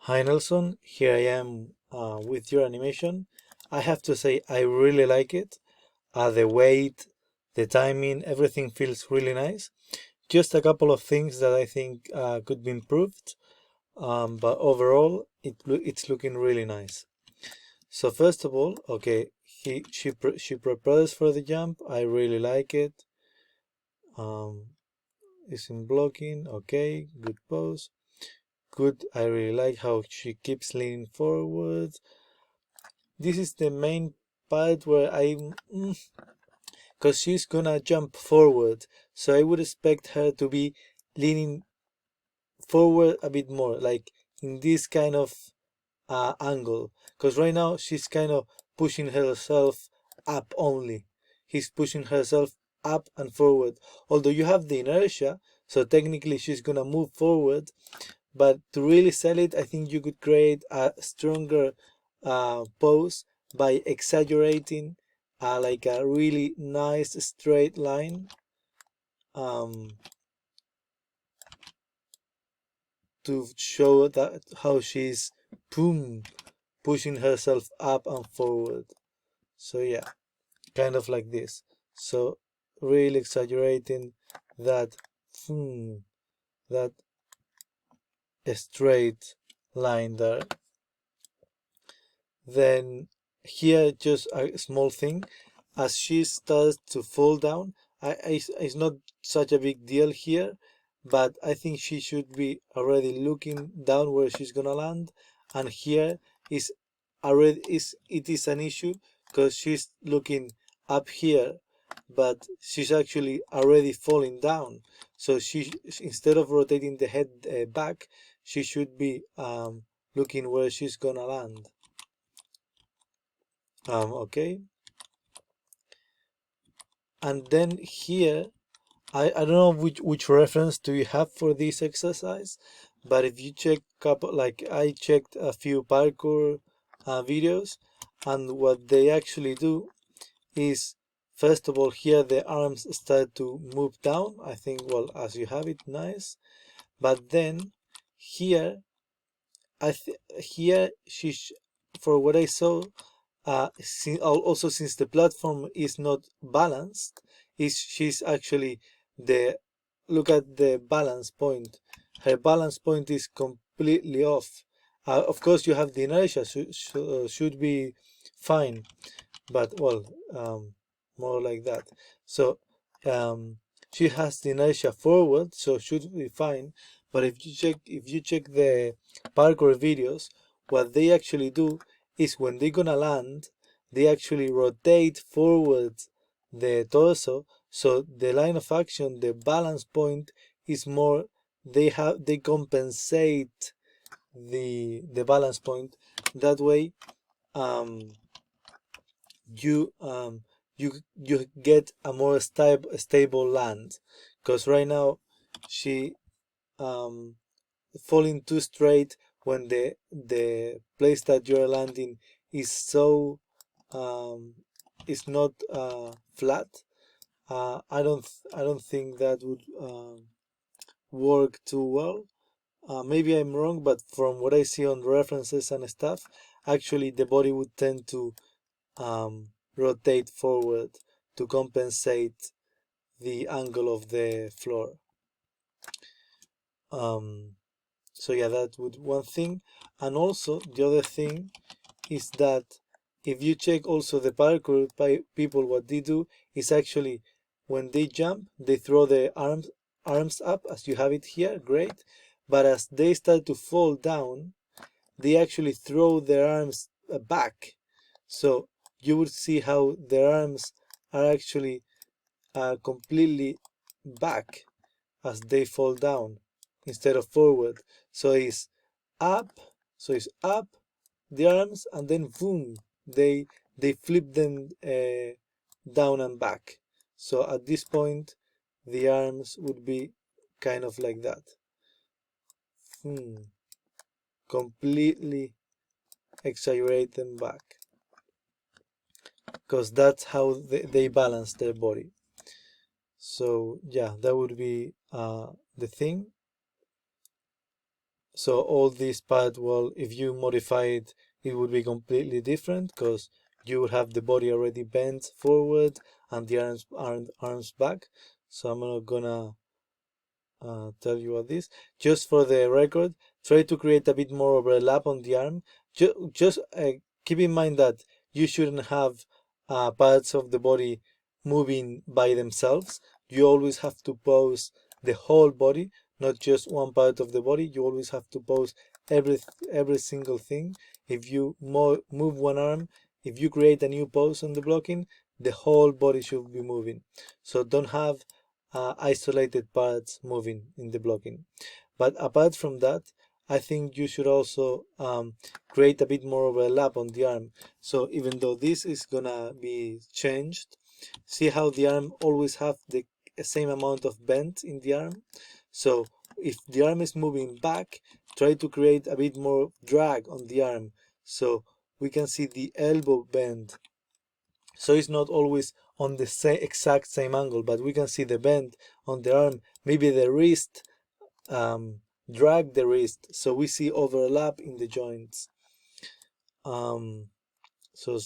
Hi Nelson, here I am with your animation. I have to say I really like it. The weight, the timing, everything feels really nice. Just a couple of things that I think could be improved, but overall it's looking really nice. So first of all, okay, she prepares for the jump. I really like it. It's in blocking. Okay, good pose. Good. I really like how she keeps leaning forward. This is the main part where because she's gonna jump forward, so I would expect her to be leaning forward a bit more, like in this kind of angle. Because right now she's kind of pushing herself up only. He's pushing herself up and forward. Although you have the inertia, so technically she's gonna move forward. But to really sell it, I think you could create a stronger pose by exaggerating like a really nice straight line to show that how she's pushing herself up and forward. So yeah, kind of like this. So really exaggerating that that straight line there. Then here just a small thing, as she starts to fall down, it's not such a big deal here, but I think she should be already looking down where she's gonna land, and here is already it is an issue because she's looking up here, but she's actually already falling down. So she, instead of rotating the head back, she should be looking where she's gonna land. Okay, and then here I don't know which reference do you have for this exercise, but if you check couple, like I checked a few parkour videos, and what they actually do is, first of all, here the arms start to move down, I think, well, as you have it, nice, but then here here for what I saw, also since the platform is not balanced, she's actually the look at the balance point. Her balance point is completely off. Of course, you have the inertia, should be fine, but well, more like that. So she has the inertia forward, so should be fine. But if you check the parkour videos, what they actually do is when they're gonna land, they actually rotate forward the torso, so the line of action, the balance point is more, they compensate the balance point. That way you you get a more stable land, because right now she falling too straight when the place that you're landing is so is not flat. I don't think that would work too well. Maybe I'm wrong, but from what I see on references and stuff, actually the body would tend to rotate forward to compensate the angle of the floor. So yeah, that would one thing. And also the other thing is that if you check also the parkour people, what they do is actually when they jump, they throw the arms up as you have it here, great. But as they start to fall down, they actually throw their arms back. So you would see how their arms are actually completely back as they fall down instead of forward. So it's up, so it's up the arms, and then boom, they flip them down and back. So at this point, the arms would be kind of like that. Completely exaggerate them back, because that's how they balance their body. So yeah, that would be the thing. So all this part, well, if you modify it, it would be completely different because you would have the body already bent forward and the arms back. So I'm not gonna tell you all this. Just for the record, try to create a bit more overlap on the arm. Just keep in mind that you shouldn't have parts of the body moving by themselves. You always have to pose the whole body, not just one part of the body. You always have to pose every every single thing. If you move one arm, if you create a new pose on the blocking, the whole body should be moving. So don't have isolated parts moving in the blocking. But apart from that, I think you should also create a bit more overlap on the arm. So even though this is gonna be changed, see how the arm always have the same amount of bend in the arm. So if the arm is moving back, try to create a bit more drag on the arm. So we can see the elbow bend. So it's not always on the exact same angle, but we can see the bend on the arm. Maybe the wrist, drag the wrist, so we see overlap in the joints. So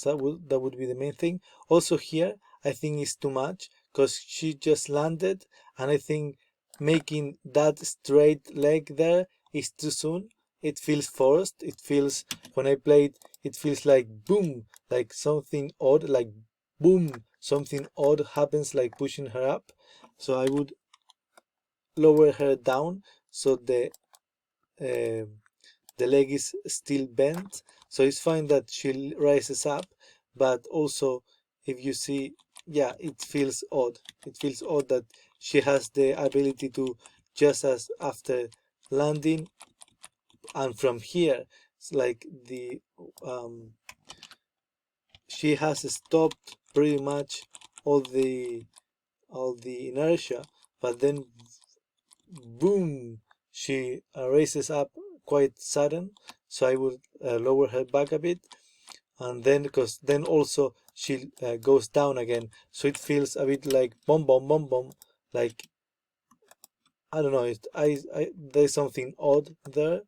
that would be the main thing. Also here, I think it's too much because she just landed, and I think making that straight leg there is too soon. It feels forced. It feels, when I play it, it feels like boom, like something odd, like boom, something odd happens, like pushing her up. So I would lower her down so uh, the leg is still bent. So it's fine that she rises up, but also if you see, yeah, it feels odd. It feels odd that she has the ability to, just as after landing and from here, it's like the she has stopped pretty much all the inertia, but then boom, she raises up quite sudden. So I would lower her back a bit, and then because then also she goes down again, so it feels a bit like bomb bomb bomb bomb, like I don't know, there's something odd there,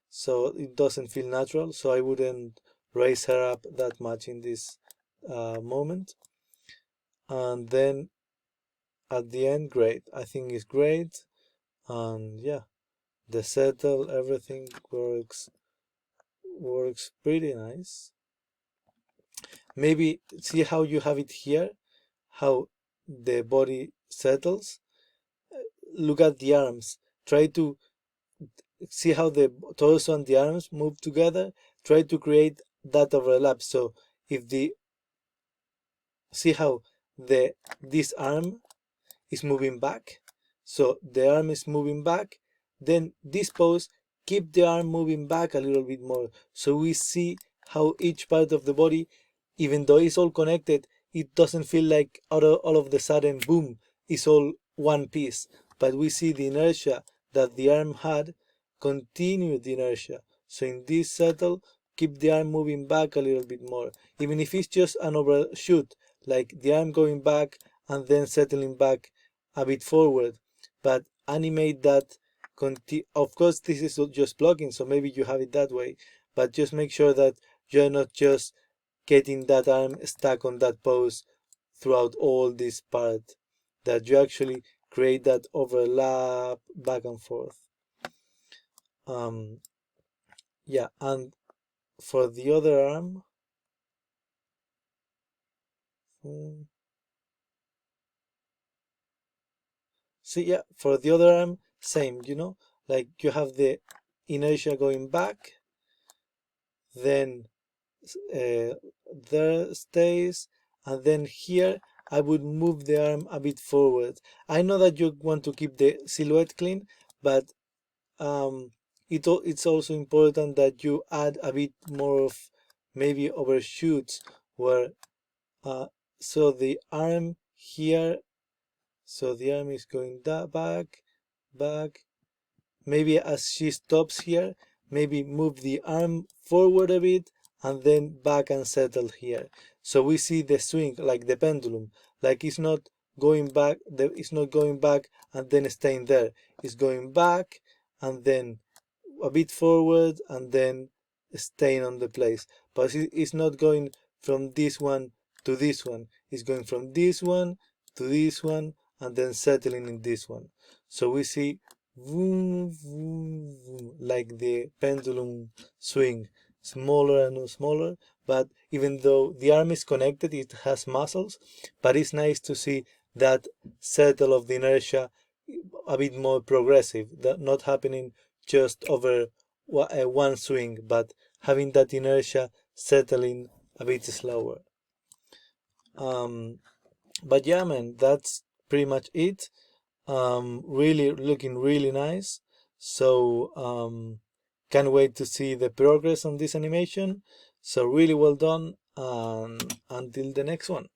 so it doesn't feel natural. So I wouldn't raise her up that much in this moment. And then at the end, great, I think it's great. And yeah, the settle, everything works pretty nice. Maybe see how you have it here, how the body settles. Look at the arms. Try to see how the torso and the arms move together. Try to create that overlap. So if the, see how the this arm is moving back, so the arm is moving back, then this pose, keep the arm moving back a little bit more, so we see how each part of the body, even though it's all connected, it doesn't feel like all of the sudden boom, it's all one piece, but we see the inertia that the arm had, continue the inertia. So in this settle, keep the arm moving back a little bit more, even if it's just an overshoot, like the arm going back and then settling back a bit forward, but animate that. Of course, this is just blocking, so maybe you have it that way, but just make sure that you're not just getting that arm stuck on that pose throughout all this part, that you actually create that overlap back and forth. Yeah, and for the other arm, see, yeah, for the other arm, same, like you have the inertia going back, then there stays, and then here I would move the arm a bit forward. I know that you want to keep the silhouette clean, but it's also important that you add a bit more of maybe overshoots where uh, so the arm here, so the arm is going back, maybe as she stops here, maybe move the arm forward a bit and then back and settle here. So we see the swing like the pendulum, like it's not going back, it's not going back and then staying there. It's going back and then a bit forward and then staying on the place. But it's not going from this one to this one. It's going from this one to this one and then settling in this one. So we see vroom, vroom, vroom, like the pendulum swing, smaller and smaller. But even though the arm is connected, it has muscles, but it's nice to see that settle of the inertia a bit more progressive, that not happening just over one swing, but having that inertia settling a bit slower. But yeah, man, that's pretty much it. Really looking really nice. So can't wait to see the progress on this animation. So really well done, and until the next one.